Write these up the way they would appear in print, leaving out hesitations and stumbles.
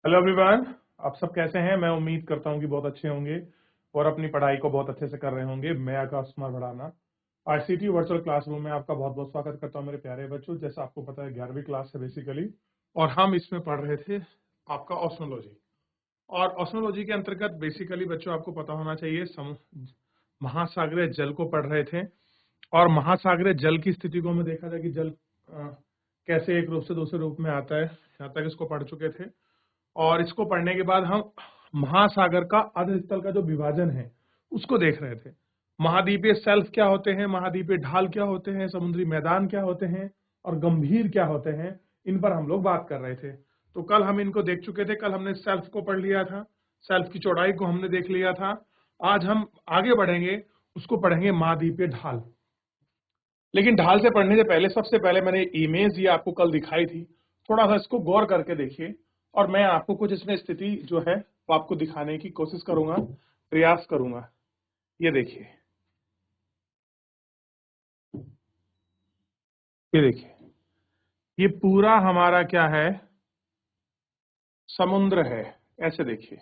Hello everyone. आप सब कैसे हैं? मैं उम्मीद करता हूं कि बहुत अच्छे होंगे और अपनी पढ़ाई को बहुत अच्छे से कर रहे होंगे। मैं Akash Kumar Bhadana ICT virtual classroom में आपका बहुत बहुत स्वागत करता हूं मेरे प्यारे बच्चों। जैसा आपको पता है 11वीं क्लास है बेसिकली, और हम इसमें पढ़ रहे थे आपका ओशनोलॉजी। और ओशनोलॉजी के अंतर्गत बेसिकली बच्चों आपको पता होना चाहिए महासागरीय जल को पढ़ रहे थे। और महासागरीय जल की स्थिति को हमें देखा था कि जल कैसे एक रूप से दूसरे रूप में आता है, यहाँ तक इसको पढ़ चुके थे। और इसको पढ़ने के बाद हम महासागर का अधस्तल का जो विभाजन है उसको देख रहे थे। महाद्वीपीय सेल्फ क्या होते हैं, महाद्वीपीय ढाल क्या होते हैं, समुद्री मैदान क्या होते हैं और गंभीर क्या होते हैं, इन पर हम लोग बात कर रहे थे। तो कल हम इनको देख चुके थे। कल हमने सेल्फ को पढ़ लिया था, सेल्फ की चौड़ाई को हमने देख लिया था। आज हम आगे बढ़ेंगे, उसको पढ़ेंगे महाद्वीपीय ढाल। लेकिन ढाल से पढ़ने से पहले सबसे पहले मैंने इमेज ये आपको कल दिखाई थी, थोड़ा सा इसको गौर करके देखिए। और मैं आपको कुछ इसमें स्थिति जो है वो आपको दिखाने की कोशिश करूंगा, प्रयास करूंगा। ये देखिए, ये देखिए, ये पूरा हमारा क्या है, समुद्र है। ऐसे देखिए,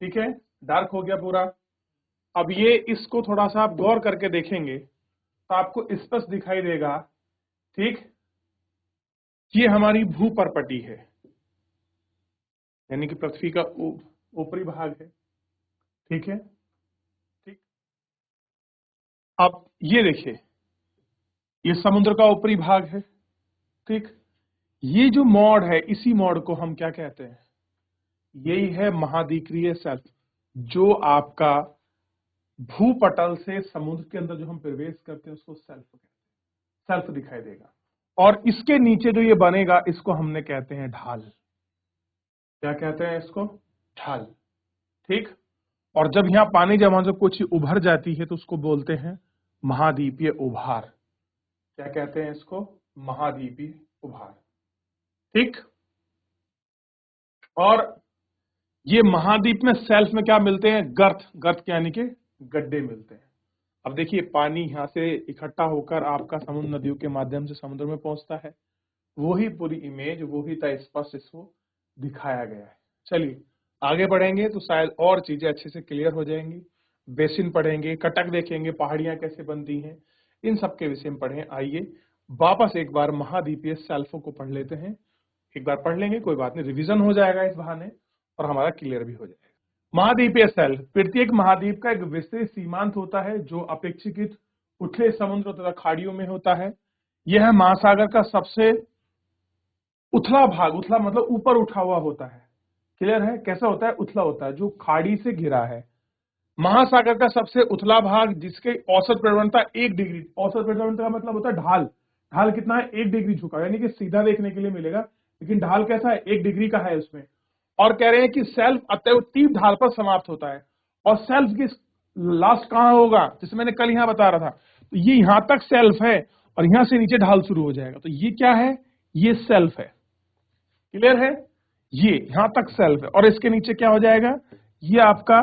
ठीक है, डार्क हो गया पूरा। अब ये इसको थोड़ा सा आप गौर करके देखेंगे तो आपको स्पष्ट दिखाई देगा। ठीक, ये हमारी भूपर्पटी है, यानी कि पृथ्वी का ऊपरी भाग है। ठीक है, ठीक। अब ये देखिए, ये समुद्र का ऊपरी भाग है। ठीक, ये जो मॉड है, इसी मॉड को हम क्या कहते हैं, यही है महाद्वीपीय सेल्फ। जो आपका भूपटल से समुद्र के अंदर जो हम प्रवेश करते हैं उसको सेल्फ कहते हैं। सेल्फ दिखाई देगा। और इसके नीचे जो ये बनेगा इसको हमने कहते हैं ढाल। क्या कहते हैं इसको? ढाल। ठीक। और जब यहां पानी जमा से कुछ उभर जाती है तो उसको बोलते हैं महाद्वीपीय उभार। क्या कहते हैं इसको? महाद्वीपीय उभार। ठीक। और ये महाद्वीप में सेल्फ में क्या मिलते हैं? गर्त। गर्त यानी कि गड्ढे मिलते हैं। अब देखिए, पानी यहां से इकट्ठा होकर आपका समुद्र नदियों के माध्यम से समुद्र में पहुंचता है। वही पूरी इमेज, वही था स्पष्ट इसको दिखाया गया है। चलिए आगे बढ़ेंगे तो शायद और चीजें अच्छे से क्लियर हो जाएंगी। बेसिन पढ़ेंगे, कटक देखेंगे, पहाड़ियां कैसे बनती हैं, इन सब के विषय में पढ़ें। आइए वापस एक बार महाद्वीपीय सेल्फों को पढ़ लेते हैं। एक बार पढ़ लेंगे, कोई बात नहीं, रिवीजन हो जाएगा इस बहाने और हमारा क्लियर भी हो जाएगा। महाद्वीपीय सेल्फ, प्रत्येक महाद्वीप का एक विस्तृत सीमांत होता है जो अपेक्षाकृत उथले समुद्र तथा खाड़ियों में होता है। यह महासागर का सबसे उथला भाग, उथला मतलब ऊपर उठा हुआ होता है। क्लियर है? कैसा होता है? उथला होता है, जो खाड़ी से घिरा है। महासागर का सबसे उथला भाग जिसके औसत प्रवणता 1 डिग्री, औसत प्रवणता का मतलब होता है ढाल। ढाल कितना है? 1 डिग्री झुका, यानी कि सीधा देखने के लिए मिलेगा, लेकिन ढाल कैसा है? 1 डिग्री का है उसमें। और कह रहे हैं कि सेल्फ अत्यधिक ढाल पर समाप्त होता है। और सेल्फ की लास्ट कहां होगा? जैसे मैंने कल यहां बता रहा था, तो ये यहां तक सेल्फ है और यहां से नीचे ढाल शुरू हो जाएगा। तो ये क्या है? ये सेल्फ है। क्लियर है? ये यहां तक सेल्फ है और इसके नीचे क्या हो जाएगा? ये आपका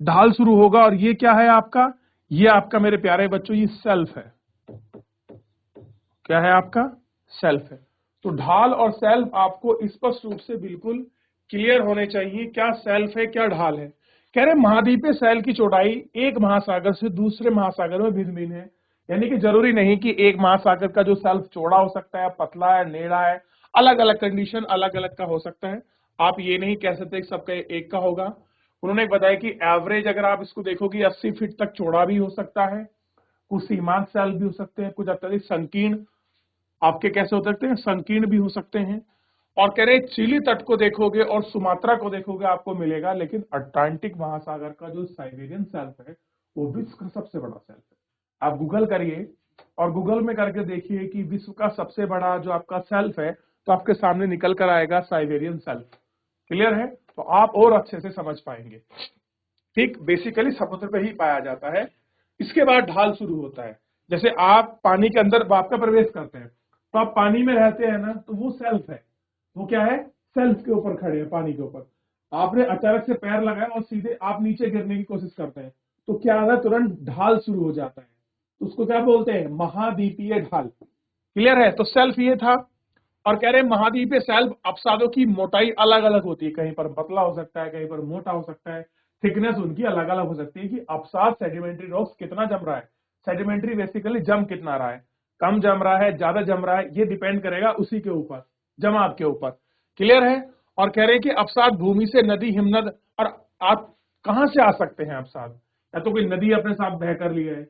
ढाल शुरू होगा। और ये क्या है आपका? ये आपका मेरे प्यारे बच्चों ये सेल्फ है। क्या है आपका? सेल्फ है। तो ढाल और सेल्फ आपको स्पष्ट रूप से बिल्कुल क्लियर होने चाहिए, क्या सेल्फ है क्या ढाल है। कह रहे महाद्वीपीय सेल की चौड़ाई एक महासागर से दूसरे महासागर में भिन्न भिन्न है। यानी कि जरूरी नहीं कि एक महासागर का जो सेल्फ चौड़ा हो सकता है, पतला है, टेढ़ा है, अलग अलग कंडीशन अलग अलग का हो सकता है। आप ये नहीं कह सकते सबका एक का होगा। उन्होंने बताया कि एवरेज अगर आप इसको देखोगे 80 फीट तक चौड़ा भी हो सकता है, कुछ सीमांत सेल भी हो सकते हैं, कुछ अत्यधिक संकीर्ण आपके कैसे हो सकते हैं? संकीर्ण भी हो सकते हैं। और कह रहे चिली तट को देखोगे और सुमात्रा को देखोगे आपको मिलेगा, लेकिन अटलांटिक महासागर का जो साइबेरियन सेल्फ है वो विश्व का सबसे बड़ा सेल्फ है। आप गूगल करिए और गूगल में करके देखिए कि विश्व का सबसे बड़ा जो आपका सेल्फ है, तो आपके सामने निकल कर आएगा साइबेरियन सेल्फ। क्लियर है? तो आप और अच्छे से समझ पाएंगे। ठीक, बेसिकली समुद्र पे ही पाया जाता है। इसके बाद ढाल शुरू होता है। जैसे आप पानी के अंदर बाप का प्रवेश करते हैं तो आप पानी में रहते हैं ना, तो वो सेल्फ है। वो क्या है? सेल्फ के ऊपर खड़े हैं, पानी के ऊपर। आपने अचानक से पैर लगाया और सीधे आप नीचे गिरने की कोशिश करते हैं, तो क्या है? तुरंत ढाल शुरू हो जाता है। तो उसको क्या बोलते हैं? महाद्वीपीय ढाल। क्लियर है? तो सेल्फ ये था। और कह रहे हैं महाद्वीपीय सेल्फ अपसादों की मोटाई अलग अलग होती है, कहीं पर पतला हो सकता है, कहीं पर मोटा हो सकता है, थिकनेस उनकी अलग अलग हो सकती है कि अपसाद सेडिमेंट्री रॉक्स कितना जम रहा है, सेडिमेंट्री बेसिकली जम कितना रहा है, कम जम रहा है, ज्यादा जम रहा है, ये डिपेंड करेगा उसी के ऊपर, जमाव के ऊपर। क्लियर है। और कह रहे हैं कि अपसाद भूमि से नदी, हिमनद, और आप कहां से आ सकते हैं अपसाद, या तो कोई नदी अपने साथ बह कर लिए है,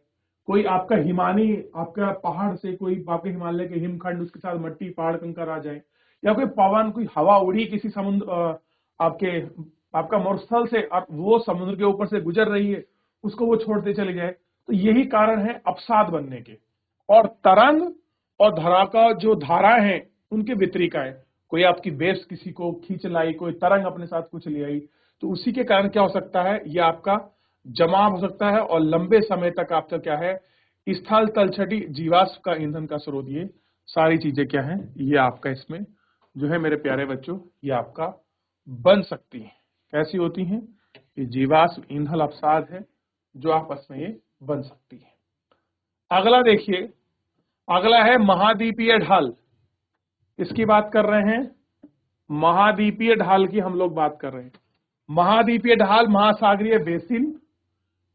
कोई आपका हिमानी, आपका पहाड़ से कोई आपके हिमालय के हिमखंड, उसके साथ मट्टी पहाड़ कंकर आ जाए, या कोई पवन, कोई हवा उड़ी किसी समुद्र आपके आपका मरुस्थल से, और वो समुद्र के ऊपर से गुजर रही है, उसको वो छोड़ते चले जाए, तो यही कारण है अपसाद बनने के। और तरंग और धारा का जो धारा है उनके वितरिकाएं, कोई आपकी वेव्स किसी को खींच लाई, कोई तरंग अपने साथ कुछ ले आई, तो उसी के कारण क्या हो सकता है, ये आपका जमाव हो सकता है, और लंबे समय तक आपका क्या है, स्थल तलछटी जीवाश्म का ईंधन का स्रोत, ये सारी चीजें क्या है, ये आपका इसमें जो है मेरे प्यारे बच्चों, ये आपका बन सकती है। कैसी होती हैं, ये जीवाश्म ईंधन अपसाद है जो आपस में ये बन सकती है। अगला देखिए, अगला है महाद्वीपीय ढाल। इसकी बात कर रहे हैं, महाद्वीपीय ढाल की हम लोग बात कर रहे हैं। महाद्वीपीय ढाल, महासागरीय बेसिन।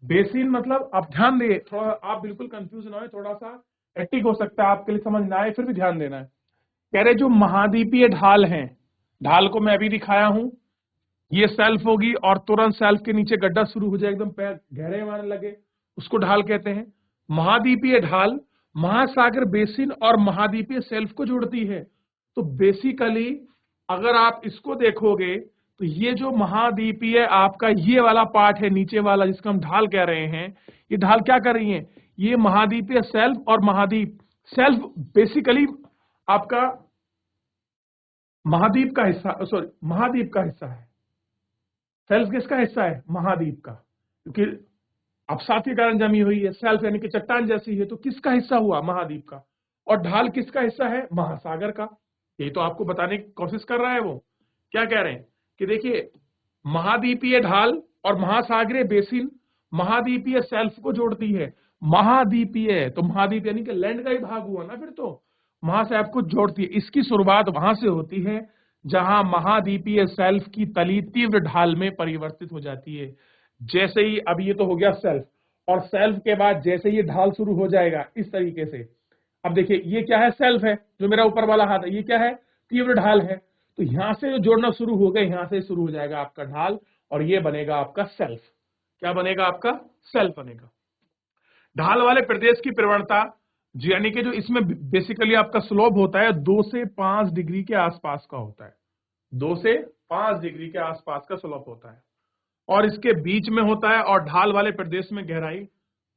बेसिन मतलब, आप ध्यान दिए, थोड़ा आप बिल्कुल कंफ्यूज ना हो, थोड़ा सा हेक्टिक हो सकता है आपके लिए, समझ ना आए, फिर भी ध्यान देना है। कह रहे जो महाद्वीपीय ढाल हैं, ढाल को मैं अभी दिखाया हूं, ये सेल्फ होगी और तुरंत सेल्फ के नीचे गड्ढा शुरू हो जाए, एकदम पैर गहरे मारने लगे, उसको ढाल कहते हैं। महाद्वीपीय ढाल महासागर बेसिन और महाद्वीपीय सेल्फ को जोड़ती है। तो बेसिकली अगर आप इसको देखोगे तो ये जो महाद्वीपीय आपका ये वाला पार्ट है, नीचे वाला जिसको हम ढाल कह रहे हैं, ये ढाल क्या कर रही है, ये महाद्वीपीय सेल्फ और महाद्वीप, सेल्फ बेसिकली आपका महाद्वीप का हिस्सा, सॉरी महाद्वीप का हिस्सा है, सेल्फ किसका हिस्सा है, महाद्वीप का, क्योंकि अपसाद के कारण जमी हुई है, सेल्फ यानी कि चट्टान जैसी है, तो किसका हिस्सा हुआ, महाद्वीप का। और ढाल किसका हिस्सा है, महासागर का। यही तो आपको बताने की कोशिश कर रहा है वो, क्या कह रहे हैं कि देखिए महाद्वीपीय ढाल और महासागरीय बेसिन महाद्वीपीय सेल्फ को जोड़ती है। महाद्वीपीय तो महाद्वीप यानी कि लैंड का ही भाग हुआ ना, फिर तो महासागर को जोड़ती है। इसकी शुरुआत वहां से होती है जहां महाद्वीपीय सेल्फ की तली तीव्र ढाल में परिवर्तित हो जाती है। जैसे ही, अब ये तो हो गया सेल्फ, और सेल्फ के बाद जैसे ये ढाल शुरू हो जाएगा इस तरीके से, अब देखिए ये क्या है, सेल्फ है, जो मेरा ऊपर वाला हाथ है, ये क्या है, तीव्र ढाल है, तो यहां से जो जोड़ना शुरू हो गया, यहां से शुरू हो जाएगा आपका ढाल, और ये बनेगा आपका सेल्फ। क्या बनेगा आपका, सेल्फ बनेगा। ढाल वाले प्रदेश की प्रवणता, यानी कि जो इसमें बेसिकली आपका स्लोप होता है 2 से 5 डिग्री के आसपास का होता है, 2 से 5 डिग्री के आसपास का स्लोप होता है, और इसके बीच में होता है। और ढाल वाले प्रदेश में गहराई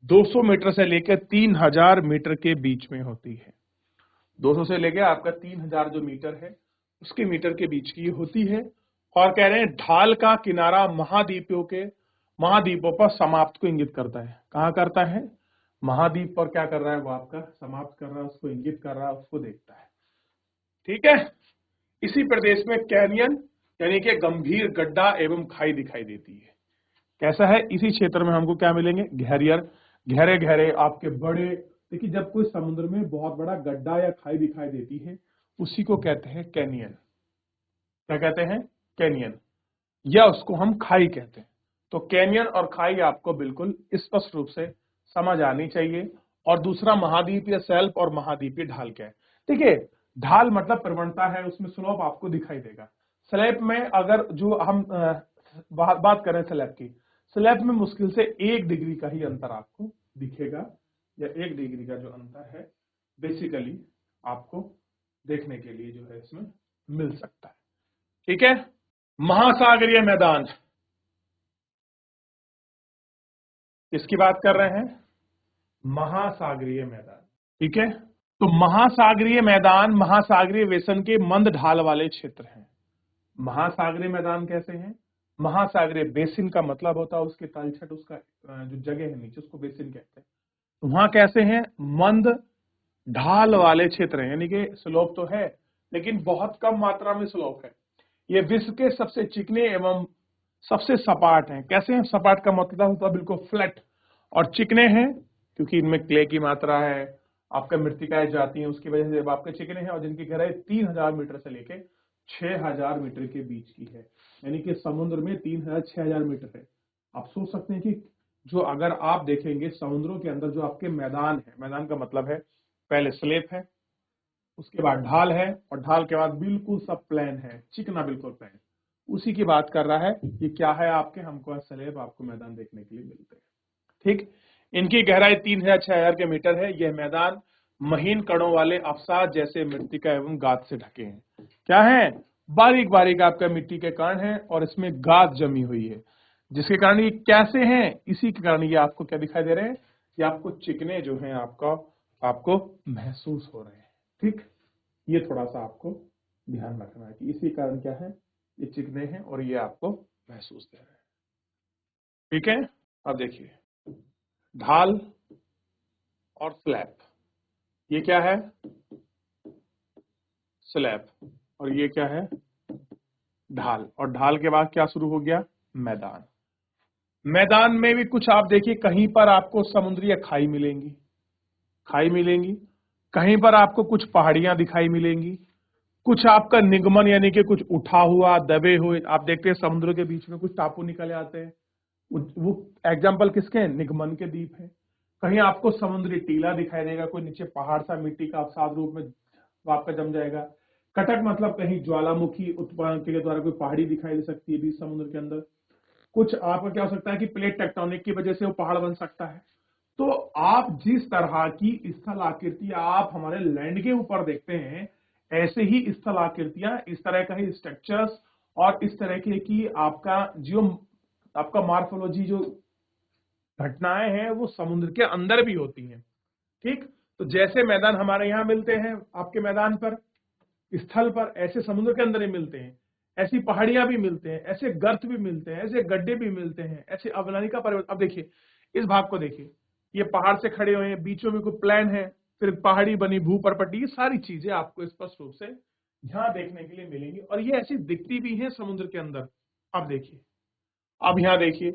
200 मीटर से लेकर 3000 मीटर के बीच में होती है। 200 से लेकर आपका 3000 जो मीटर है उसके मीटर के बीच की होती है। और कह रहे हैं ढाल का किनारा महाद्वीपों पर समाप्त को इंगित करता है। कहाँ करता है, महाद्वीप पर क्या कर रहा है वो आपका समाप्त कर रहा है, उसको इंगित कर रहा है, उसको देखता है। ठीक है। इसी प्रदेश में कैनियन यानी कि गंभीर गड्ढा एवं खाई दिखाई देती है। कैसा है, इसी क्षेत्र में हमको क्या मिलेंगे, गहरे गहरे आपके बड़े, देखिए जब कोई समुद्र में बहुत बड़ा गड्ढा या खाई दिखाई देती है उसी को कहते हैं कैनियन। क्या कहते हैं, कैनियन, या उसको हम खाई कहते हैं। तो कैनियन और खाई आपको बिल्कुल स्पष्ट रूप से समझ आनी चाहिए। और दूसरा महाद्वीपीय सेल्फ और महाद्वीपीय ढाल क्या है। देखिए ढाल मतलब प्रवणता है, उसमें स्लोप आपको दिखाई देगा। स्लैब में अगर जो हम बात करें स्लैब की, स्लैब में मुश्किल से 1 डिग्री का ही अंतर आपको दिखेगा, या 1 डिग्री का जो अंतर है बेसिकली आपको देखने के लिए जो है इसमें मिल सकता है। ठीक है। महासागरीय मैदान, किसकी बात कर रहे हैं, महासागरीय मैदान। ठीक है। तो महासागरीय मैदान महासागरीय बेसन के मंद ढाल वाले क्षेत्र हैं। महासागरीय मैदान कैसे हैं, महासागरीय बेसिन का मतलब होता है उसके तलछट, उसका जो जगह है नीचे, उसको बेसिन कहते हैं। तो वहां कैसे हैं, मंद ढाल वाले क्षेत्र हैं, यानी कि स्लोप तो है लेकिन बहुत कम मात्रा में स्लोप है। ये विश्व के सबसे चिकने एवं सबसे सपाट हैं। कैसे हैं, सपाट का मतलब होता है बिल्कुल फ्लैट, और चिकने हैं क्योंकि इनमें क्ले की मात्रा है, आपका मृत्तिकाएं जाती हैं, उसकी वजह से जब आपके चिकने हैं और जिनकी गहराई 3000 मीटर से लेके 6000 मीटर के बीच की है, यानी कि समुद्र में 3000 6000 मीटर है। आप सोच सकते हैं कि जो अगर आप देखेंगे समुद्रों के अंदर जो आपके मैदान है, मैदान का मतलब है पहले स्लेप है, उसके बाद ढाल है, और ढाल के बाद बिल्कुल सब प्लेन है, चिकना बिल्कुल प्लेन, उसी की बात कर रहा है। ये क्या है आपके, हमको स्लेब आपको मैदान देखने के लिए मिलते हैं। ठीक, इनकी गहराई 3000 6000 के मीटर है। यह मैदान महीन कणों वाले अवसाद जैसे मृत्तिका एवं गाद से ढके हैं। क्या है, बारीक बारीक आपका मिट्टी के कण है और इसमें गाद जमी हुई है, जिसके कारण ये कैसे हैं, इसी के कारण ये आपको क्या दिखाई दे रहे हैं, ये आपको चिकने जो हैं आपको महसूस हो रहे हैं। ठीक, ये थोड़ा सा आपको ध्यान रखना है कि इसी कारण क्या है, ये चिकने हैं और ये आपको महसूस दे रहे हैं। ठीक है, अब देखिए ढाल और स्लैब, ये क्या है, स्लैब, और ये क्या है, ढाल, और ढाल के बाद क्या शुरू हो गया, मैदान। मैदान में भी कुछ आप देखिए, कहीं पर आपको समुद्री खाई मिलेंगी, कहीं पर आपको कुछ पहाड़ियां दिखाई मिलेंगी, कुछ आपका निगमन यानी कि कुछ उठा हुआ दबे हुए, आप देखते हैं समुद्र के बीच में कुछ टापू निकले आते हैं, वो एग्जाम्पल किसके हैं, निगमन के द्वीप है। कहीं आपको समुद्री टीला दिखाई देगा, कोई नीचे पहाड़ सा मिट्टी का अवसाद रूप में वो आपका जम जाएगा। कटक मतलब कहीं ज्वालामुखी उत्पादन के द्वारा कोई पहाड़ी दिखाई दे सकती है बीच समुद्र के अंदर। कुछ आपका क्या हो सकता है कि प्लेट टेक्टोनिक की वजह से वो पहाड़ बन सकता है। तो आप जिस तरह की स्थल आकृति आप हमारे लैंड के ऊपर देखते हैं, ऐसे ही स्थल आकृतियां, इस तरह का ही स्ट्रक्चर्स और इस तरह की आपका मार्फोलॉजी जो घटनाएं हैं वो समुद्र के अंदर भी होती हैं। ठीक, तो जैसे मैदान हमारे यहाँ मिलते हैं आपके मैदान पर स्थल पर, ऐसे समुद्र के अंदर ही मिलते हैं, ऐसी पहाड़ियां भी मिलते हैं, ऐसे गर्त भी मिलते हैं, ऐसे गड्ढे भी मिलते हैं, ऐसे अवलानिका पर्वत। अब देखिए इस भाग को देखिए, ये पहाड़ से खड़े हुए हैं, बीचों में कोई प्लान है, फिर पहाड़ी बनी, भू परपटी, ये सारी चीजें आपको स्पष्ट रूप से यहाँ देखने के लिए मिलेंगी, और ये ऐसी दिखती भी है समुद्र के अंदर। अब देखिए, अब यहाँ देखिए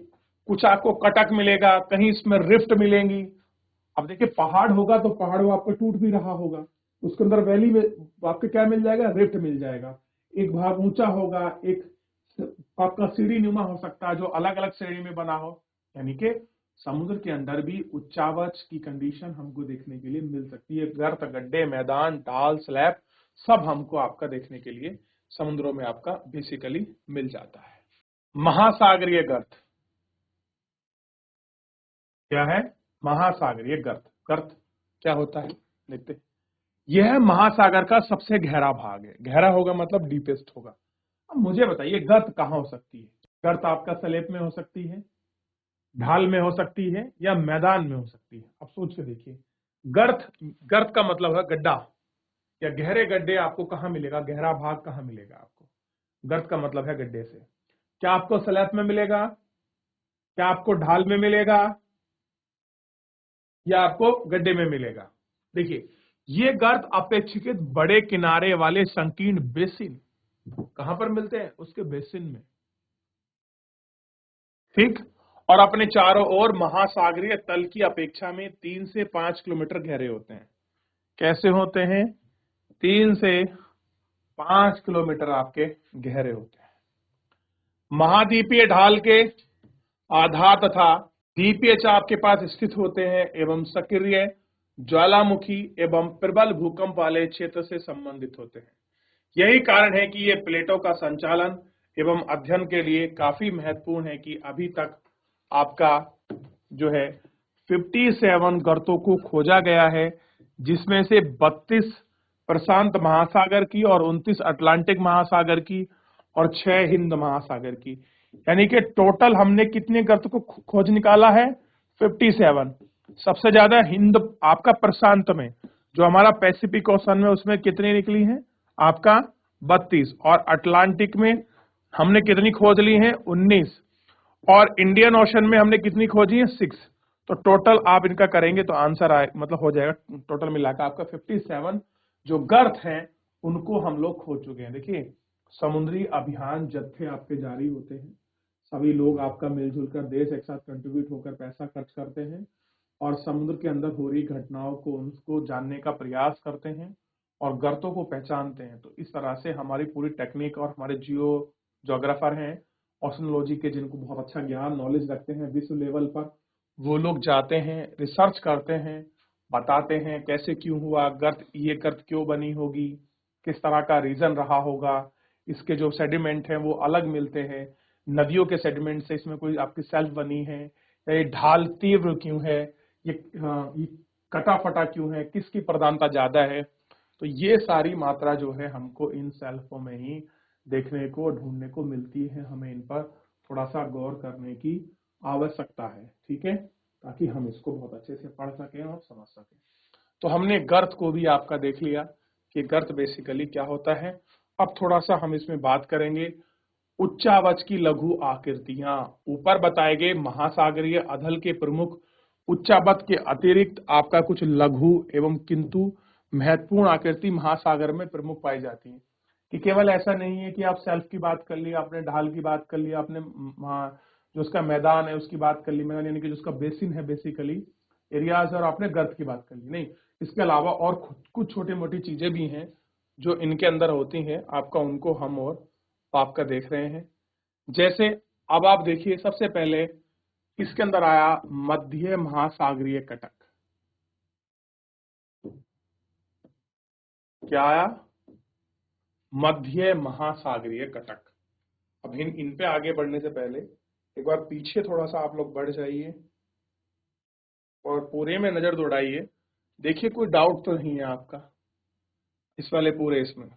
कुछ आपको कटक मिलेगा, कहीं इसमें रिफ्ट मिलेंगी। अब देखिए पहाड़ होगा तो पहाड़ वो आपको टूट भी रहा होगा, उसके अंदर वैली में आपको क्या मिल जाएगा, रिफ्ट मिल जाएगा। एक भाग ऊंचा होगा, एक आपका सीढ़ी नुमा हो सकता है जो अलग अलग श्रेणी में बना हो, यानी कि समुद्र के अंदर भी उच्चावच की कंडीशन हमको देखने के लिए मिल सकती है। गर्त, गड्ढे, मैदान, ढाल, स्लैब, सब हमको आपका देखने के लिए समुद्रों में आपका बेसिकली मिल जाता है। महासागरीय गर्त क्या है, महासागरीय गर्त, गर्त क्या होता है देखते। यह महासागर का सबसे गहरा भाग है, गहरा होगा मतलब डीपेस्ट होगा। अब मुझे बताइए गर्त कहाँ हो सकती है, गर्त आपका स्लेब में हो सकती है, ढाल में हो सकती है, या मैदान में हो सकती है। अब सोच के देखिए, गर्त, गर्त का मतलब है गड्ढा, या गहरे गड्ढे आपको कहाँ मिलेगा, गहरा भाग कहाँ मिलेगा आपको, गर्त का मतलब है गड्ढे से। क्या आपको स्लैब में मिलेगा, क्या आपको ढाल में मिलेगा, या आपको गड्ढे में मिलेगा। देखिए ये गर्त अपेक्षाकृत बड़े किनारे वाले संकीर्ण बेसिन कहां पर मिलते हैं, उसके बेसिन में। ठीक, और अपने चारों ओर महासागरीय तल की अपेक्षा में 3 से 5 किलोमीटर गहरे होते हैं। कैसे होते हैं, 3 से 5 किलोमीटर आपके गहरे होते हैं। महाद्वीपीय ढाल के आधार तथा द्वीपीय चाप के पास स्थित होते हैं एवं सक्रिय ज्वालामुखी एवं प्रबल भूकंप वाले क्षेत्र से संबंधित होते हैं। यही कारण है कि ये प्लेटों का संचालन एवं अध्ययन के लिए काफी महत्वपूर्ण है कि अभी तक आपका जो है 57 गर्तों को खोजा गया है, जिसमें से 32 प्रशांत महासागर की और 29 अटलांटिक महासागर की और 6 हिंद महासागर की, यानी कि टोटल हमने कितने गर्त को खोज निकाला है, 57। सबसे ज्यादा हिंद आपका प्रशांत में, जो हमारा पैसिफिक ओशन में, उसमें कितनी निकली है आपका 32, और अटलांटिक में हमने कितनी खोज ली है 19, और इंडियन ओशन में हमने कितनी खोजी है 6। तो टोटल आप इनका करेंगे तो आंसर आए मतलब हो जाएगा टोटल मिलाकर आपका 57 जो गर्त हैं उनको हम लोग खोज चुके हैं। देखिए समुद्री अभियान जत्थे आपके जारी होते हैं, सभी लोग आपका मिलजुल कर देश एक साथ कंट्रीब्यूट होकर पैसा खर्च करते हैं और समुद्र के अंदर हो रही घटनाओं को उनको जानने का प्रयास करते हैं और गर्तों को पहचानते हैं। तो इस तरह से हमारी पूरी टेक्निक और हमारे जियोग्राफर हैं ओशनोलॉजी के, जिनको बहुत अच्छा ज्ञान नॉलेज रखते हैं विश्व लेवल पर, वो लोग जाते हैं, रिसर्च करते हैं, बताते हैं कैसे क्यों हुआ गर्त, ये गर्त क्यों बनी होगी, किस तरह का रीजन रहा होगा, इसके जो सेडिमेंट हैं वो अलग मिलते हैं, नदियों के सेडिमेंट से इसमें कोई आपकी सेल्फ बनी है, या ये ढाल तीव्र क्यों है, ये कटा फटा क्यों है, किसकी प्रधानता ज्यादा है। तो ये सारी मात्रा जो है हमको इन सेल्फों में ही देखने को ढूंढने को मिलती है। हमें इन पर थोड़ा सा गौर करने की आवश्यकता है, ठीक है, ताकि हम इसको बहुत अच्छे से पढ़ सकें और समझ सकें। तो हमने गर्त को भी आपका देख लिया कि गर्त बेसिकली क्या होता है। अब थोड़ा सा हम इसमें बात करेंगे उच्चावच की लघु आकृतियां। ऊपर बताए गए महासागरीय अधल के प्रमुख उच्चावच के अतिरिक्त आपका कुछ लघु एवं किंतु महत्वपूर्ण आकृति महासागर में प्रमुख पाई जाती है। कि केवल ऐसा नहीं है कि आप सेल्फ की बात कर ली, आपने ढाल की बात कर ली, आपने जो उसका मैदान है उसकी बात कर ली, मैदान यानी कि जो उसका बेसिन है बेसिकली एरियाज, और आपने गर्त की बात कर ली। नहीं, इसके अलावा और कुछ छोटी मोटी चीजें भी हैं जो इनके अंदर होती हैं आपका, उनको हम और आपका देख रहे हैं। जैसे अब आप देखिए, सबसे पहले इसके अंदर आया मध्य महासागरीय कटक। क्या आया? मध्य महासागरीय कटक। अब इन पे आगे बढ़ने से पहले एक बार पीछे थोड़ा सा आप लोग बढ़ जाइए और पूरे में नजर दौड़ाइए। देखिए कोई डाउट तो नहीं है आपका इस वाले पूरे इसमें।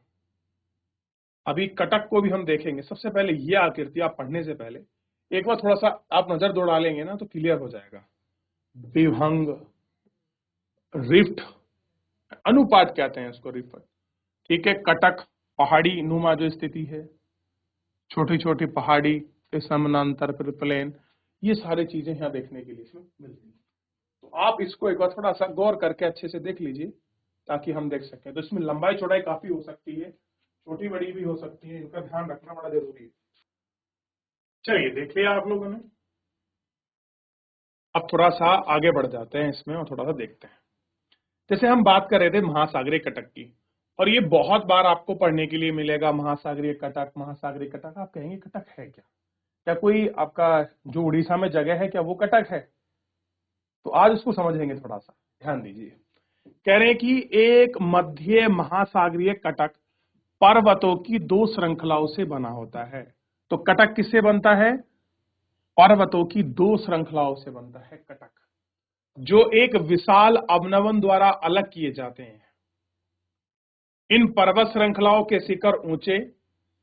अभी कटक को भी हम देखेंगे। सबसे पहले ये आकृति आप पढ़ने से पहले एक बार थोड़ा सा आप नजर दौड़ा लेंगे ना तो क्लियर हो जाएगा। विभंग, रिफ्ट, अनुपात कहते हैं इसको, रिफ्ट, ठीक है। कटक पहाड़ी नुमा जो स्थिति है, छोटी छोटी पहाड़ी के समानांतर पर प्लेन, ये सारी चीजें यहाँ देखने के लिए इसमें मिलती है। तो आप इसको एक बार थोड़ा सा गौर करके अच्छे से देख लीजिए ताकि हम देख सकें। तो इसमें लंबाई चौड़ाई काफी हो सकती है, छोटी बड़ी भी हो सकती है, इनका ध्यान रखना बड़ा जरूरी है। चलिए देख लिया आप लोगों ने। अब थोड़ा सा आगे बढ़ जाते हैं इसमें और थोड़ा सा देखते हैं। जैसे हम बात कर रहे थे महासागरीय कटक की, और ये बहुत बार आपको पढ़ने के लिए मिलेगा, महासागरीय कटक, महासागरीय कटक। आप कहेंगे कटक है क्या? क्या कोई आपका जो उड़ीसा में जगह है क्या वो कटक है? तो आज उसको समझेंगे, थोड़ा सा ध्यान दीजिए। कह रहे हैं कि एक मध्य महासागरीय कटक पर्वतों की दो श्रृंखलाओं से बना होता है। तो कटक किससे बनता है? पर्वतों की दो श्रृंखलाओं से बनता है कटक, जो एक विशाल अवनवन द्वारा अलग किए जाते हैं। इन पर्वत श्रृंखलाओं के शिखर ऊंचे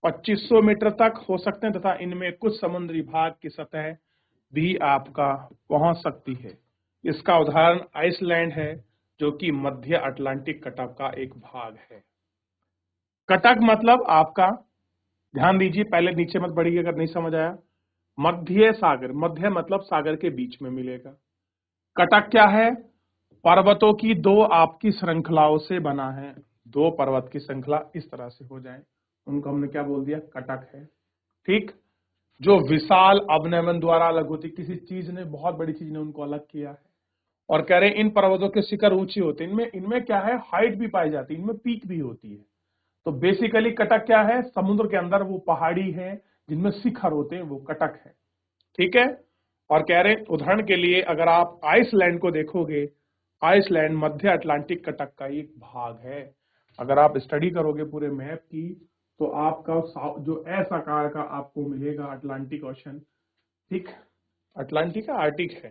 2500 मीटर तक हो सकते हैं तथा इनमें कुछ समुद्री भाग की सतह भी आपका पहुंच सकती है। इसका उदाहरण आइसलैंड है, जो कि मध्य अटलांटिक कटक का एक भाग है। कटक मतलब आपका, ध्यान दीजिए, पहले नीचे मत बढ़िए अगर नहीं समझ आया। मध्य सागर, मध्य मतलब सागर के बीच में मिलेगा। कटक क्या है? पर्वतों की दो आपकी श्रृंखलाओं से बना है। दो पर्वत की श्रृंखला इस तरह से हो जाए, उनको हमने क्या बोल दिया? कटक है, ठीक। जो विशाल अवनमन द्वारा अलग होती, किसी चीज ने, बहुत बड़ी चीज ने उनको अलग किया है। और कह रहे इन पर्वतों के शिखर ऊंचे होते हैं। इनमें क्या है? हाइट भी पाई जाती है, इनमें पीक भी होती है। तो बेसिकली कटक क्या है? समुद्र के अंदर वो पहाड़ी है जिनमें शिखर होते हैं, वो कटक है, ठीक है। और कह रहे उदाहरण के लिए अगर आप आइसलैंड को देखोगे, आइसलैंड मध्य अटलांटिक कटक का एक भाग है। अगर आप स्टडी करोगे पूरे मैप की तो आपका जो ऐसा आकार का आपको मिलेगा अटलांटिक ओशन, ठीक। अटलांटिक है, आर्टिक है,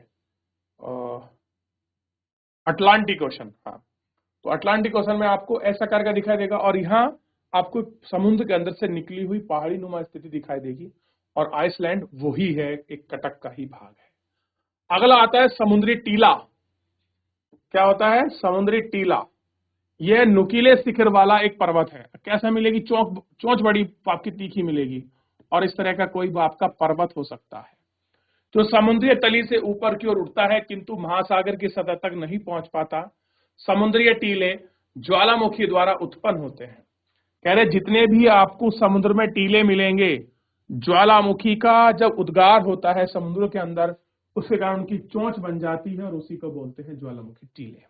अटलांटिक ओशन, हाँ। तो अटलांटिक ओशन में आपको ऐसा आकार का दिखाई देगा और यहाँ आपको समुद्र के अंदर से निकली हुई पहाड़ी नुमा स्थिति दिखाई देगी। और आइसलैंड वही है, एक कटक का ही भाग है। अगला आता है समुद्री टीला। क्या होता है? समुद्री टीला। यह नुकीले शिखर वाला एक पर्वत है। कैसा मिलेगी? चोंच बड़ी आपकी तीखी मिलेगी, और इस तरह का कोई आपका पर्वत हो सकता है जो समुद्री तली से ऊपर की ओर उठता है किंतु महासागर की सतह तक नहीं पहुंच पाता। समुद्रीय टीले ज्वालामुखी द्वारा उत्पन्न होते हैं। कह रहे जितने भी आपको समुद्र में टीले मिलेंगे, ज्वालामुखी का जब उद्गार होता है समुद्र के अंदर, उसके कारण उनकी चोंच बन जाती है और उसी को बोलते हैं ज्वालामुखी टीले।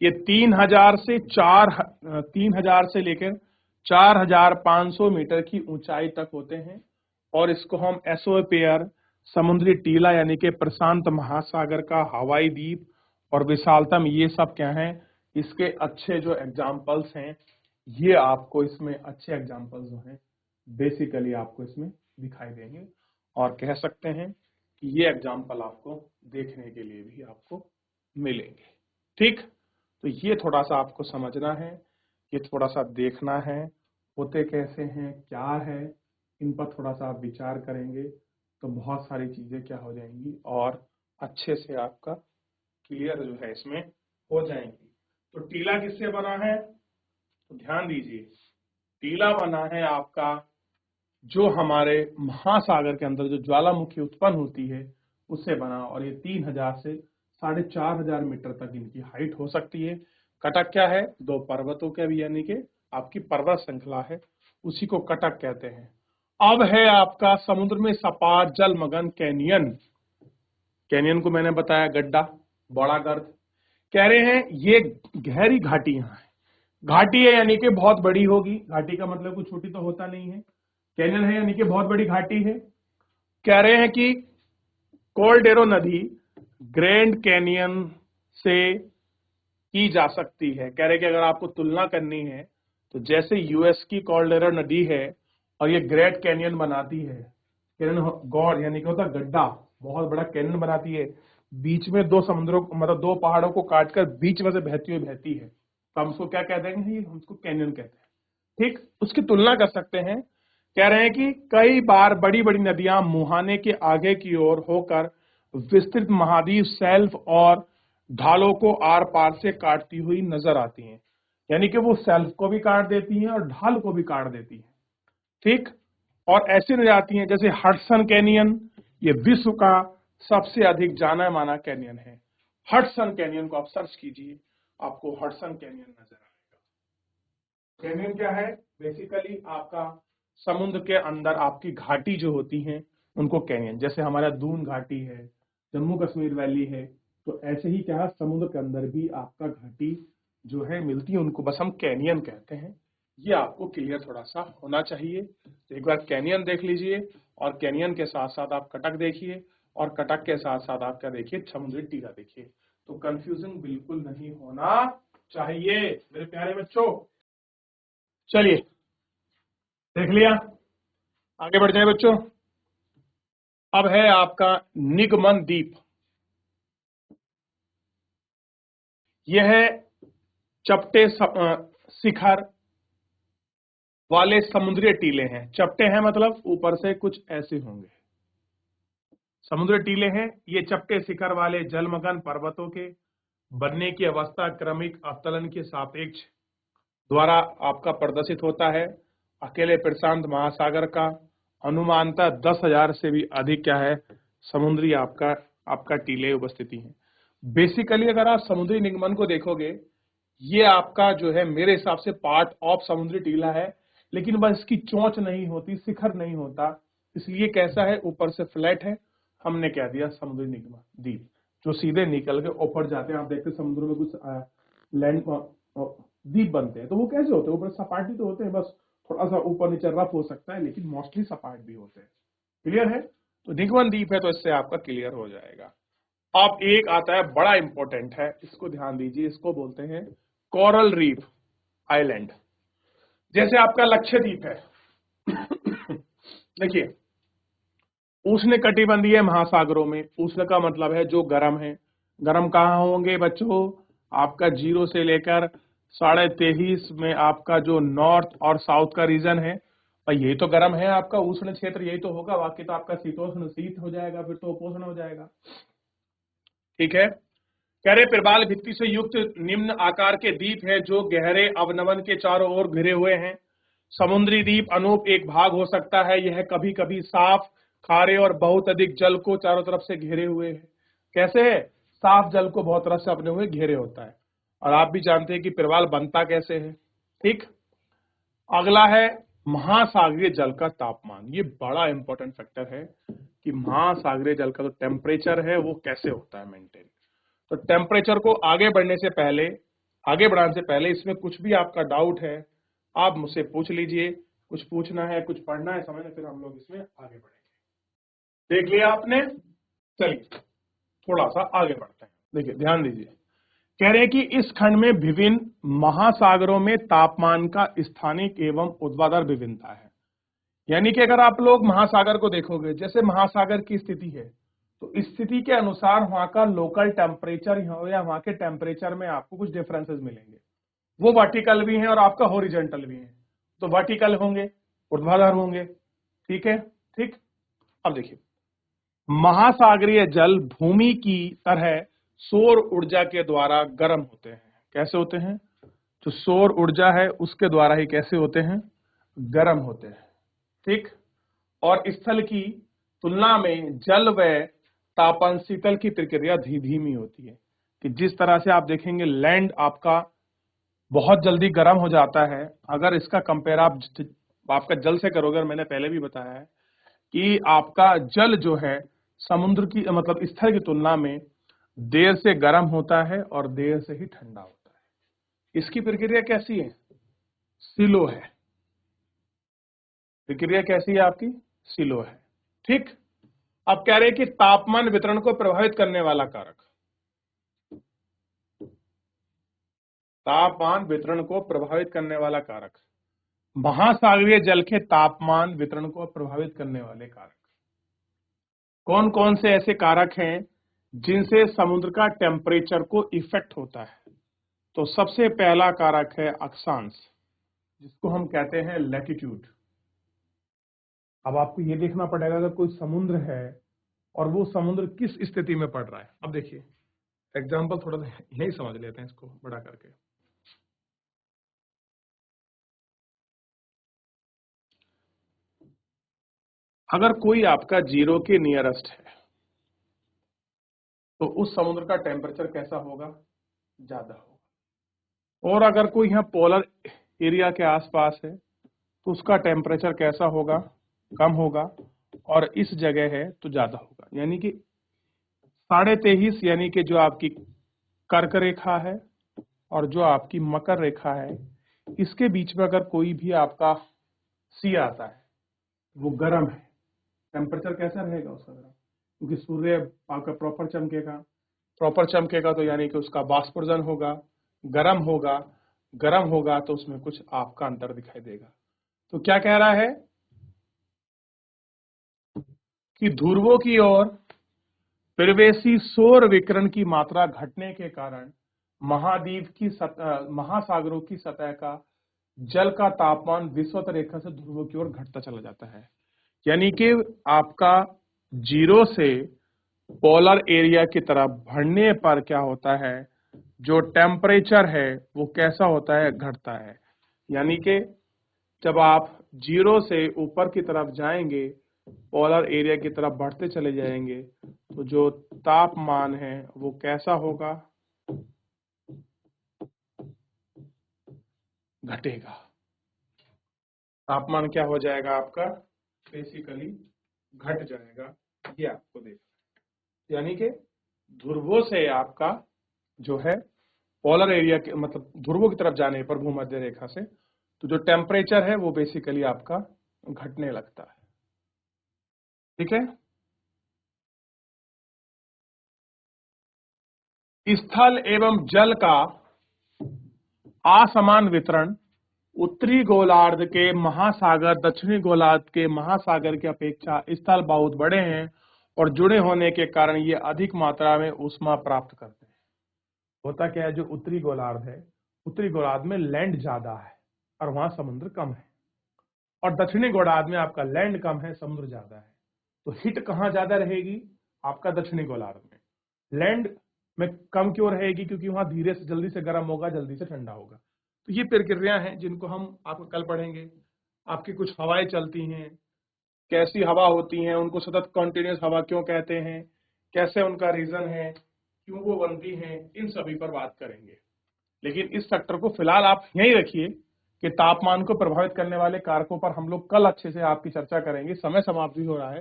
ये 3000 से लेकर 4500 मीटर की ऊंचाई तक होते हैं और इसको हम एसोपेयर, समुद्री टीला यानी कि प्रशांत महासागर का हवाई द्वीप और विशालतम, ये सब क्या हैं इसके अच्छे जो एग्जाम्पल्स हैं, ये आपको इसमें अच्छे एग्जाम्पल्स जो हैं बेसिकली आपको इसमें दिखाई देंगे और कह सकते हैं कि ये एग्जाम्पल आपको देखने के लिए भी आपको मिलेंगे। ठीक, तो ये थोड़ा सा आपको समझना है, ये थोड़ा सा देखना है, होते कैसे हैं, क्या है, इन पर थोड़ा सा आप विचार करेंगे तो बहुत सारी चीजें क्या हो जाएंगी और अच्छे से आपका क्लियर जो है इसमें हो जाएंगी। तो टीला किससे बना है, तो ध्यान दीजिए, टीला बना है आपका जो हमारे महासागर के अंदर जो ज्वालामुखी उत्पन्न होती है उससे बना, और ये 3000 से 4500 मीटर तक इनकी हाइट हो सकती है। कटक क्या है, दो पर्वतों का भी यानी कि आपकी पर्वत श्रृंखला है, उसी को कटक कहते हैं। अब है आपका समुद्र में सपाट जलमग्न कैनियन। कैनियन को मैंने बताया गड्ढा, बड़ा गर्त। कह रहे हैं ये गहरी घाटियां हैं, घाटी है यानी कि बहुत बड़ी होगी, घाटी का मतलब कुछ छोटी तो होता नहीं है, कैनियन है यानी कि बहुत बड़ी घाटी है। कह रहे हैं कि कोल्डेरो नदी ग्रैंड कैनियन से की जा सकती है। कह रहे कि अगर आपको तुलना करनी है तो जैसे यूएस की कोल्डेरो नदी है और ये ग्रेट कैनियन बनाती है, कैनियन गौर यानी कि होता गड्ढा, बहुत बड़ा कैनियन बनाती है, बीच में दो समुद्रों मतलब दो पहाड़ों को काटकर बीच में से बहती हुई बहती है, तो हम उसको क्या कह देंगे, हम उसको कैनियन कहते हैं। ठीक, उसकी तुलना कर सकते हैं। कह रहे हैं कि कई बार बड़ी बड़ी नदियां मुहाने के आगे की ओर होकर विस्तृत महाद्वीप शेल्फ और ढालों को आर पार से काटती हुई नजर आती हैं, यानी कि वो शेल्फ को भी काट देती हैं और ढाल को भी काट देती हैं। ठीक, और ऐसी नजर आती हैं जैसे हडसन कैनियन, ये विश्व का सबसे अधिक जाना माना कैनियन है। हडसन कैनियन को आप सर्च कीजिए, आपको हडसन कैनियन नजर आएगा। कैनियन क्या है, बेसिकली आपका समुद्र के अंदर आपकी घाटी जो होती हैं उनको कैनियन, जैसे हमारा दून घाटी है, जम्मू कश्मीर वैली है, तो ऐसे ही क्या है समुद्र के अंदर भी आपका घाटी जो है मिलती है, उनको बस हम कैनियन कहते हैं। ये आपको क्लियर थोड़ा सा होना चाहिए। तो एक बार कैनियन देख लीजिए और कैनियन के साथ साथ आप कटक देखिए और कटक के साथ साथ आप क्या देखिए, समुद्री टीला देखिए, तो कंफ्यूजन बिल्कुल नहीं होना चाहिए मेरे प्यारे बच्चों। चलिए देख लिया, आगे बढ़ जाए बच्चों। अब है आपका निगमन द्वीप। यह है चपटे शिखर वाले समुद्री टीले हैं। चपटे हैं मतलब ऊपर से कुछ ऐसे होंगे, समुद्री टीले हैं। ये चपटे शिखर वाले जलमग्न पर्वतों के बनने की अवस्था क्रमिक अवतरण के सापेक्ष द्वारा आपका प्रदर्शित होता है। अकेले प्रशांत महासागर का अनुमानतः 10,000 से भी अधिक क्या है समुद्री आपका टीले उपस्थिति है। बेसिकली अगर आप समुद्री निगमन को देखोगे, ये आपका जो है मेरे हिसाब से पार्ट ऑफ समुद्री टीला है, लेकिन बस इसकी चोंच नहीं होती, शिखर नहीं होता, इसलिए कैसा है ऊपर से फ्लैट है, हमने कह दिया समुद्री निगमन द्वीप, जो सीधे निकल के ऊपर जाते हैं। आप देखते हैं समुद्र में कुछ लैंड द्वीप बनते हैं, तो वो कैसे होते हैं, ऊपर सपाट भी तो होते हैं, बस थोड़ा सा ऊपर नीचे रफ हो सकता है, लेकिन मोस्टली सपाट भी होते हैं। क्लियर है, तो निगमन द्वीप है तो इससे आपका क्लियर हो जाएगा। अब एक आता है बड़ा इंपॉर्टेंट है, इसको ध्यान दीजिए, इसको बोलते हैं कोरल रीफ आइलैंड। जैसे आपका लक्षद्वीप है देखिए उष्ण कटिबंधीय महासागरों में, उष्ण का मतलब है जो गर्म है, गर्म कहाँ होंगे बच्चों, आपका 0 से लेकर 23.5 में आपका जो नॉर्थ और साउथ का रीजन है, भाई यही तो गर्म है आपका उष्ण क्षेत्र, यही तो होगा, बाकी तो आपका शीतोष्ण शीत हो जाएगा, फिर तो उपोष्ण हो जाएगा। ठीक है, कह रहे प्रबाल भित्ति से युक्त निम्न आकार के द्वीप है जो गहरे अवनमन के चारों ओर घिरे हुए हैं। समुद्री द्वीप अनूप एक भाग हो सकता है, यह कभी कभी साफ, खारे और बहुत अधिक जल को चारों तरफ से घेरे हुए है। कैसे है, साफ जल को बहुत तरफ से अपने हुए घेरे होता है, और आप भी जानते हैं कि प्रवाल बनता कैसे है। ठीक, अगला है महासागरीय जल का तापमान, ये बड़ा इंपॉर्टेंट फैक्टर है कि महासागरीय जल का जो टेम्परेचर है वो कैसे होता है मेंटेन। तो टेम्परेचर को आगे बढ़ने से पहले, आगे बढ़ाने से पहले इसमें कुछ भी आपका डाउट है आप मुझसे पूछ लीजिए, कुछ पूछना है, कुछ पढ़ना है, समझना, फिर हम लोग इसमें आगे बढ़ेंगे। देख लिया आपने? चलिए थोड़ा सा आगे बढ़ते हैं। देखिए ध्यान दीजिए, कह रहे हैं कि इस खंड में विभिन्न महासागरों में तापमान का स्थानिक एवं ऊर्ध्वाधर विभिन्नता है। यानी कि अगर आप लोग महासागर को देखोगे, जैसे महासागर की स्थिति है, तो इस स्थिति के अनुसार वहां का लोकल टेम्परेचर या वहां के टेम्परेचर में आपको कुछ डिफरेंसेस मिलेंगे। वो वर्टिकल भी हैं और आपका हॉरिजॉन्टल भी है। तो वर्टिकल होंगे, ऊर्ध्वाधर होंगे, ठीक है, ठीक। अब देखिए, महासागरीय जल भूमि की तरह सौर ऊर्जा के द्वारा गर्म होते हैं। कैसे होते हैं? जो सौर ऊर्जा है उसके द्वारा ही कैसे होते हैं? गर्म होते हैं, ठीक। और स्थल की तुलना में जल व तापन शीतल की प्रक्रिया धीमी होती है। कि जिस तरह से आप देखेंगे लैंड आपका बहुत जल्दी गर्म हो जाता है, अगर इसका कंपेयर आप आपका जल से करोगे, और मैंने पहले भी बताया है कि आपका जल जो है समुद्र की मतलब स्थल की तुलना में देर से गर्म होता है और देर से ही ठंडा होता है। इसकी प्रक्रिया कैसी है? स्लो है। प्रक्रिया कैसी है आपकी? स्लो है, ठीक। अब कह रहे हैं कि तापमान वितरण को प्रभावित करने वाला कारक, तापमान वितरण को प्रभावित करने वाला कारक, महासागरीय जल के तापमान वितरण को प्रभावित करने वाले कारक कौन कौन से ऐसे कारक हैं जिनसे समुद्र का टेम्परेचर को इफेक्ट होता है? तो सबसे पहला कारक है अक्षांश, जिसको हम कहते हैं लैटिट्यूड। अब आपको ये देखना पड़ेगा अगर कोई समुद्र है और वो समुद्र किस स्थिति में पड़ रहा है। अब देखिए एग्जाम्पल थोड़ा सा यही समझ लेते हैं इसको बड़ा करके। अगर कोई आपका जीरो के नियरेस्ट है तो उस समुद्र का टेम्परेचर कैसा होगा? ज्यादा होगा। और अगर कोई यहाँ पोलर एरिया के आसपास है तो उसका टेम्परेचर कैसा होगा? कम होगा। और इस जगह है तो ज्यादा होगा। यानी कि 23.5 यानी कि जो आपकी कर्क रेखा है और जो आपकी मकर रेखा है, इसके बीच में अगर कोई भी आपका सी आता है, वो गर्म है, टेम्परेचर कैसा रहेगा उसका? गर्म, क्योंकि सूर्य आपका प्रॉपर चमकेगा तो यानी कि उसका वाष्पोर्जन होगा, गर्म होगा, गर्म होगा तो उसमें कुछ आपका अंतर दिखाई देगा। तो क्या कह रहा है कि ध्रुवों की ओर प्रवेशी सौर विकिरण की मात्रा घटने के कारण महाद्वीप की महासागरों की सतह का जल का तापमान विषुवत रेखा से ध्रुवों की ओर घटता चला जाता है। यानी कि आपका जीरो से पोलर एरिया की तरफ बढ़ने पर क्या होता है, जो टेम्परेचर है वो कैसा होता है? घटता है। यानी कि जब आप जीरो से ऊपर की तरफ जाएंगे, पोलर एरिया की तरफ बढ़ते चले जाएंगे, तो जो तापमान है वो कैसा होगा? घटेगा। तापमान क्या हो जाएगा आपका? बेसिकली घट जाएगा। ये आपको देखना, यानी कि ध्रुवों से आपका जो है पोलर एरिया के मतलब ध्रुवों की तरफ जाने पर भूमध्य रेखा से, तो जो टेम्परेचर है वो बेसिकली आपका घटने लगता है, ठीक है। स्थल एवं जल का असमान वितरण उत्तरी गोलार्ध के महासागर दक्षिणी गोलार्ध के महासागर की अपेक्षा स्थल बहुत बड़े हैं और जुड़े होने के कारण ये अधिक मात्रा में ऊष्मा प्राप्त करते हैं। होता क्या है, जो उत्तरी गोलार्ध है, उत्तरी गोलार्ध में लैंड ज्यादा है और वहां समुद्र कम है, और दक्षिणी गोलार्ध में आपका लैंड कम है, समुद्र ज्यादा है। तो हीट कहाँ ज्यादा रहेगी? आपका दक्षिणी गोलार्ध में। लैंड में कम क्यों रहेगी? क्योंकि वहां धीरे से जल्दी से गर्म होगा, जल्दी से ठंडा होगा। तो ये प्रक्रिया हैं जिनको हम आपको कल पढ़ेंगे। आपकी कुछ हवाएं चलती हैं, कैसी हवा होती हैं, उनको सतत कॉन्टिन्यूस हवा क्यों कहते हैं, कैसे उनका रीजन है, क्यों वो बनती हैं, इन सभी पर बात करेंगे। लेकिन इस सेक्टर को फिलहाल आप यहीं रखिए कि तापमान को प्रभावित करने वाले कारकों पर हम लोग कल अच्छे से आपकी चर्चा करेंगे। समय समाप्ति हो रहा है,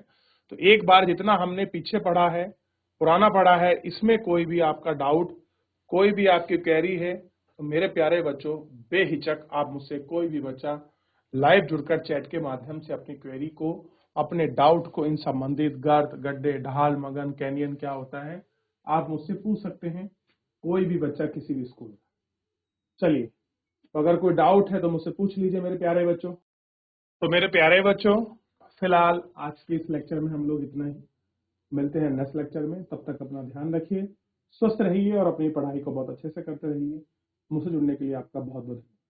तो एक बार जितना हमने पीछे पढ़ा है, पुराना पढ़ा है, इसमें कोई भी आपका डाउट, कोई भी आपकी क्वेरी है, तो मेरे प्यारे बच्चों बेहिचक आप मुझसे कोई भी बच्चा लाइव जुड़कर चैट के माध्यम से अपनी क्वेरी को, अपने डाउट को इन संबंधित गर्त, गड्ढे, ढाल, मगन, कैनियन क्या होता है, आप मुझसे पूछ सकते हैं। कोई भी बच्चा किसी भी स्कूल का। चलिए, तो अगर कोई डाउट है तो मुझसे पूछ लीजिए मेरे प्यारे बच्चों। तो मेरे प्यारे बच्चों, फिलहाल आज के इस लेक्चर में हम लोग इतना ही। मिलते हैं नेक्स्ट लेक्चर में, तब तक अपना ध्यान रखिए, स्वस्थ रहिए और अपनी पढ़ाई को बहुत अच्छे से करते रहिए। मुझसे जुड़ने के लिए आपका बहुत बहुत